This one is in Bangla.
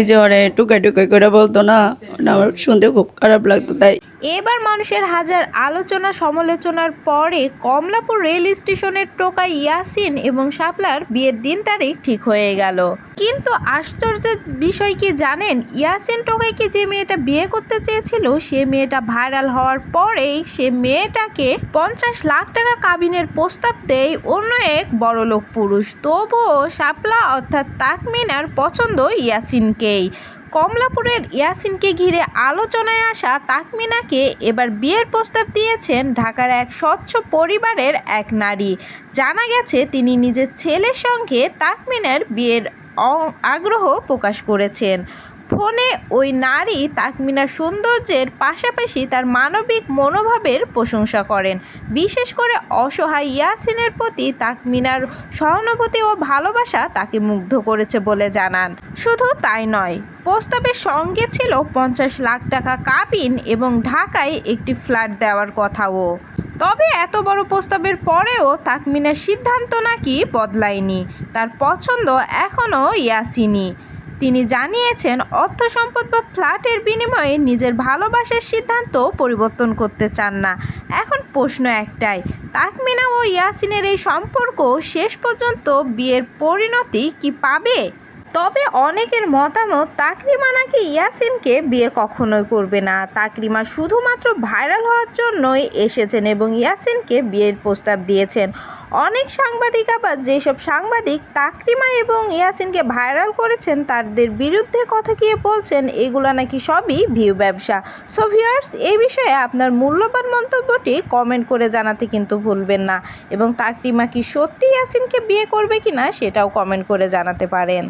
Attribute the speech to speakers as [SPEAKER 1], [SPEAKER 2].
[SPEAKER 1] এই যে ওরে টুকাই টুকাই করে বলতো না, ওটা আমার শুনতে খুব খারাপ লাগতো। তাই
[SPEAKER 2] এবার মানুষের হাজার আলোচনা সমালোচনার পরে কমলাপুর রেল স্টেশনের টোকাই ইয়াসিন এবং শাপলার বিয়ের দিন তারিখ ঠিক হয়ে গেল। কিন্তু আশ্চর্যের বিষয় কি জানেন, ইয়াসিন টোকাইকে যে মেয়েটা বিয়ে করতে চেয়েছিল সে মেয়েটা ভাইরাল হওয়ার পরেই সে মেয়েটাকে 50 লাখ টাকা কাবিনের প্রস্তাব দেয় অন্য এক বড়লোক পুরুষ। তবুও শাপলা অর্থাৎ তাকমিনার পছন্দ ইয়াসিনকেই। কমলাপুরের ইয়াসিনকে ঘিরে আলোচনায় আসা তাকমিনাকে এবার বিয়ের প্রস্তাব দিয়েছেন ঢাকার এক স্বচ্ছ পরিবারের এক নারী। জানা গেছে তিনি নিজের ছেলের সঙ্গে তাকমিনার বিয়ের আগ্রহ প্রকাশ করেছেন। ফোনে ওই নারী তাকমিনার সৌন্দর্যের পাশাপাশি তার মানবিক মনোভাবের প্রশংসা করেন। বিশেষ করে অসহায় ইয়াসিনের প্রতি তাকমিনার সহানুভূতি ও ভালোবাসা তাকে মুগ্ধ করেছে বলে জানান। শুধু তাই নয়, প্রস্তাবের সঙ্গে ছিল 50 লাখ টাকা কাবিন এবং ঢাকায় একটি ফ্ল্যাট দেওয়ার কথাও। তবে এত বড় প্রস্তাবের পরেও তাকমিনার সিদ্ধান্ত নাকি বদলায়নি। তার পছন্দ এখনও ইয়াসিনই। তিনি জানিয়েছেন অর্থ সম্পদ বা ফ্ল্যাটের বিনিময়ে নিজের ভালোবাসার সিদ্ধান্ত পরিবর্তন করতে চান না। এখন প্রশ্ন একটাই, তাকমিনা ও ইয়াসিনের এই সম্পর্ক শেষ পর্যন্ত বিয়ের পরিণতি কি পাবে? তবে অনেকের মতামত তাকরিমা নাকি ইয়াসিনকে বিয়ে কখনোই করবে না। তাকরিমা শুধুমাত্র ভাইরাল হওয়ার জন্যই এসেছেন এবং ইয়াসিনকে বিয়ের প্রস্তাব দিয়েছেন। অনেক সাংবাদিক আবার যেসব সাংবাদিক তাকরিমা এবং ইয়াসিনকে ভাইরাল করেছেন তাদের বিরুদ্ধে কথা গিয়ে বলছেন এগুলো নাকি সবই ভিউ ব্যবসা। সো ভিউয়ার্স, এই বিষয়ে আপনার মূল্যবান মন্তব্যটি কমেন্ট করে জানাতে কিন্তু ভুলবেন না এবং তাকরিমা কি সত্যি ইয়াসিনকে বিয়ে করবে কিনা সেটাও কমেন্ট করে জানাতে পারেন।